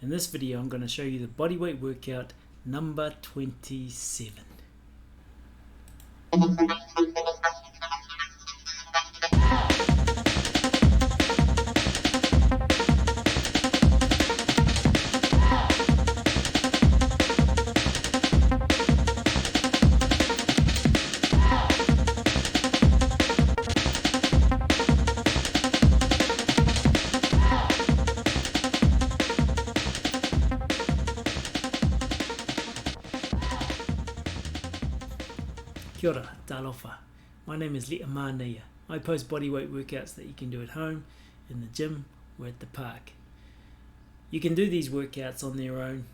In this video I'm going to show you the bodyweight workout number 27. Kia ora, talofa. My name is Liamanaia. I post bodyweight workouts that you can do at home, in the gym, or at the park. You can do these workouts on their own,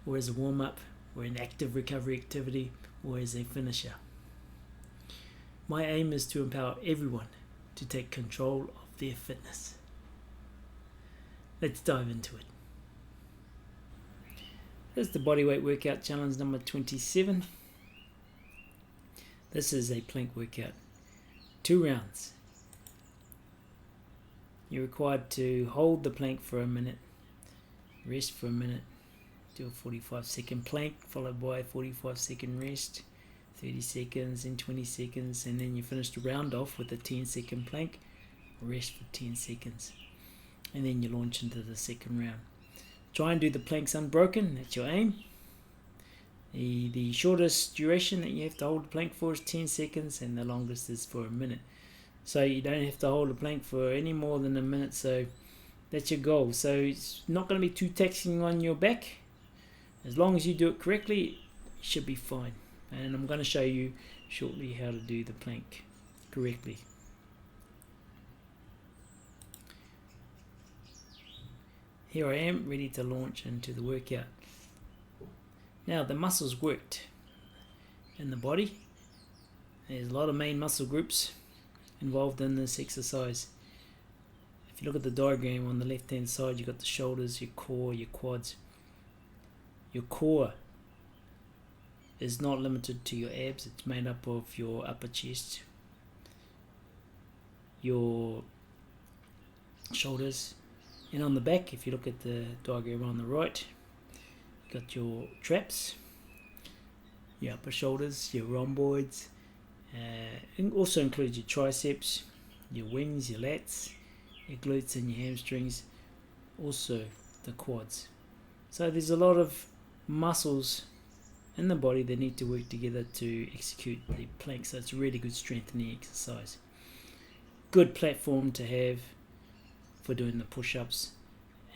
or as a warm-up, or an active recovery activity, or as a finisher. My aim is to empower everyone to take control of their fitness. Let's dive into it. Here's the bodyweight workout challenge number 27. This is a plank workout. 2 rounds. You're required to hold the plank for a minute, rest for a minute, do a 45-second plank followed by a 45-second rest, 30 seconds and 20 seconds, and then you finish the round off with a 10-second plank, rest for 10 seconds, and then you launch into the second round. Try and do the planks unbroken, that's your aim. The shortest duration that you have to hold the plank for is 10 seconds and the longest is for a minute. So you don't have to hold the plank for any more than a minute, so that's your goal. So it's not going to be too taxing on your back. As long as you do it correctly, you should be fine. And I'm going to show you shortly how to do the plank correctly. Here I am, ready to launch into the workout. Now the muscles worked in the body. There's a lot of main muscle groups involved in this exercise. If you look at the diagram on the left hand side, you've got the shoulders, your core, your quads. Your core is not limited to your abs, it's made up of your upper chest, your shoulders, and on the back, if you look at the diagram on the right, got your traps, your upper shoulders, your rhomboids, and also includes your triceps, your wings, your lats, your glutes and your hamstrings, also the quads. So there's a lot of muscles in the body that need to work together to execute the plank, so it's a really good strengthening exercise. Good platform to have for doing the push-ups,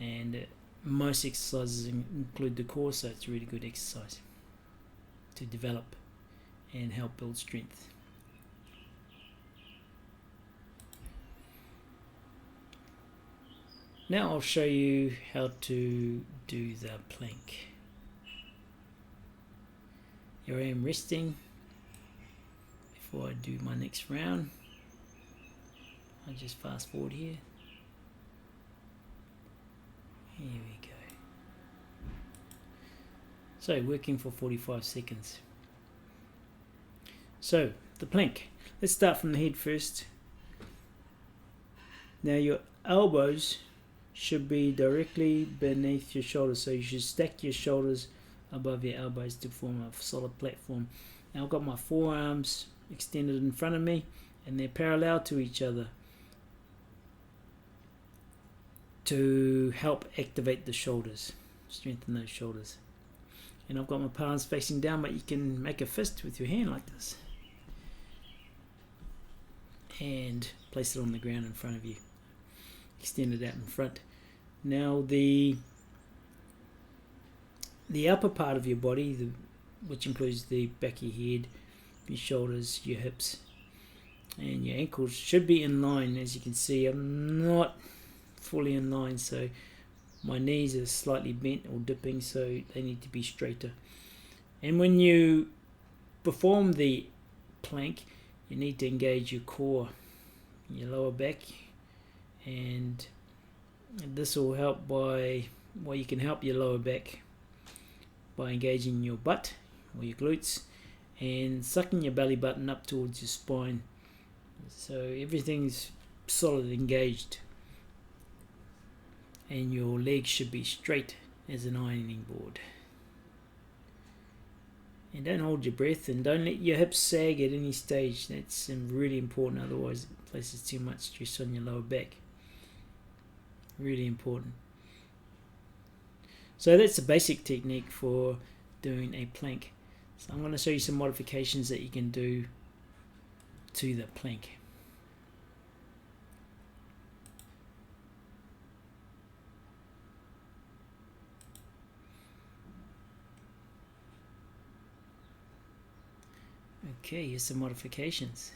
and most exercises include the core, so it's a really good exercise to develop and help build strength. Now I'll show you how to do the plank. Here I am resting before I do my next round. I'll just fast forward here. Here we go. So working for 45 seconds. So the plank. Let's start from the head first. Now your elbows should be directly beneath your shoulders. So you should stack your shoulders above your elbows to form a solid platform. Now I've got my forearms extended in front of me and they're parallel to each other to help activate the shoulders, strengthen those shoulders. And I've got my palms facing down, but you can make a fist with your hand like this and place it on the ground in front of you, extend it out in front. Now the upper part of your body, which includes the back of your head, your shoulders, your hips and your ankles, should be in line. As you can see, I'm not fully in line, so my knees are slightly bent or dipping, so they need to be straighter. And when you perform the plank, you need to engage your core, your lower back, and this will help you can help your lower back by engaging your butt or your glutes and sucking your belly button up towards your spine, so everything's solid engaged. And your legs should be straight as an ironing board. And don't hold your breath, and don't let your hips sag at any stage. That's really important, otherwise it places too much stress on your lower back. Really important. So that's the basic technique for doing a plank. So I'm going to show you some modifications that you can do to the plank. Okay, here's some modifications.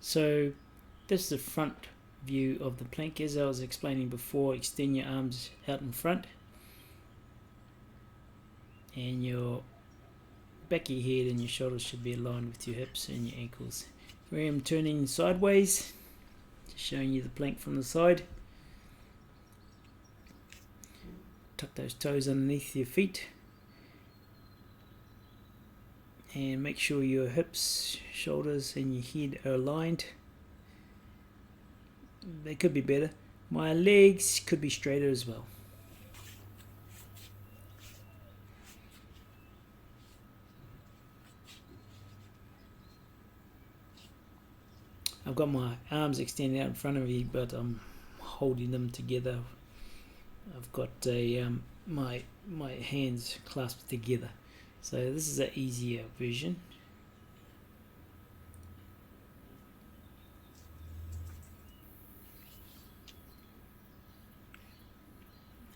So this is the front view of the plank. As I was explaining before, extend your arms out in front, and your back of your head and your shoulders should be aligned with your hips and your ankles. Here I am turning sideways, just showing you the plank from the side. Tuck those toes underneath your feet, and make sure your hips, shoulders and your head are aligned. They could be better. My legs could be straighter as well. I've got my arms extended out in front of me, but I'm holding them together. I've got my hands clasped together. So this is an easier version.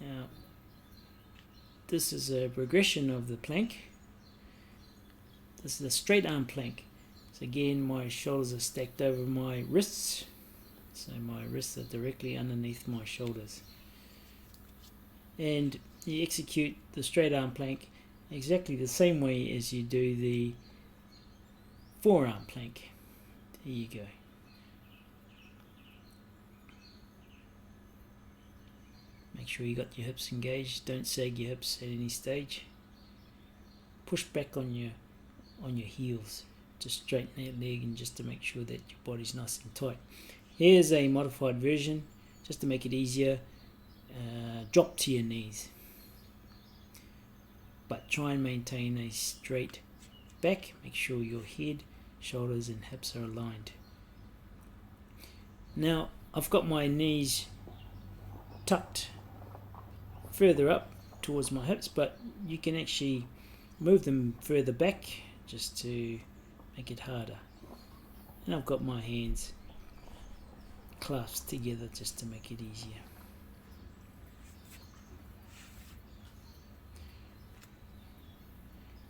Now, this is a progression of the plank. This is a straight arm plank. So again, my shoulders are stacked over my wrists. So my wrists are directly underneath my shoulders. And you execute the straight arm plank exactly the same way as you do the forearm plank. There you go. Make sure you got your hips engaged. Don't sag your hips at any stage. Push back on your heels to straighten that leg, and just to make sure that your body's nice and tight. Here's a modified version, just to make it easier. Drop to your knees, but try and maintain a straight back. Make sure your head, shoulders and hips are aligned. Now I've got my knees tucked further up towards my hips, but you can actually move them further back just to make it harder. And I've got my hands clasped together just to make it easier.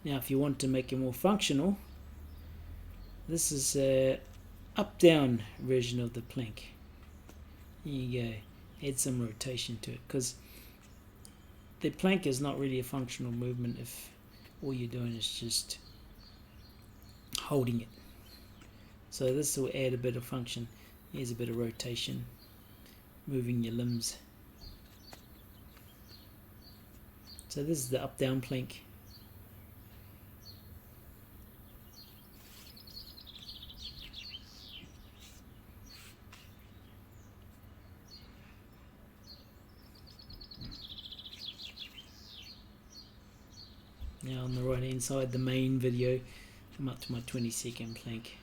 Now if you want to make it more functional, this is a up-down version of the plank. There you go. Add some rotation to it, because the plank is not really a functional movement if all you're doing is just holding it. So this will add a bit of function. Here's a bit of rotation, moving your limbs. So this is the up-down plank. Now on the right hand side, the main video, I'm up to my 20-second plank.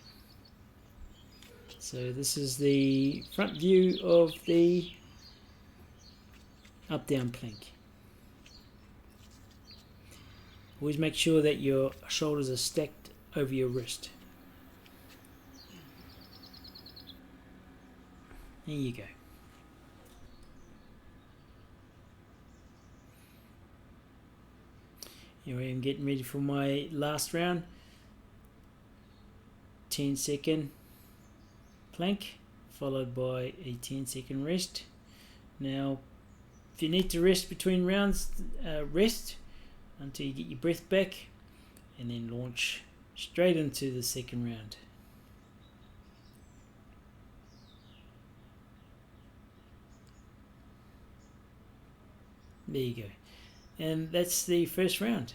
So this is the front view of the up-down plank. Always make sure that your shoulders are stacked over your wrist. There you go. Here I am getting ready for my last round. 10-second plank followed by a 10-second rest. Now if you need to rest between rounds, rest until you get your breath back, and then launch straight into the second round. There you go. And that's the first round.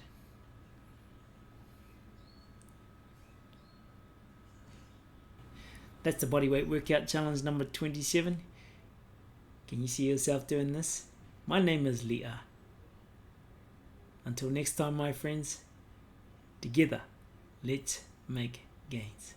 That's the bodyweight workout challenge number 27. Can you see yourself doing this? My name is Liam. Until next time, my friends, together, let's make gains.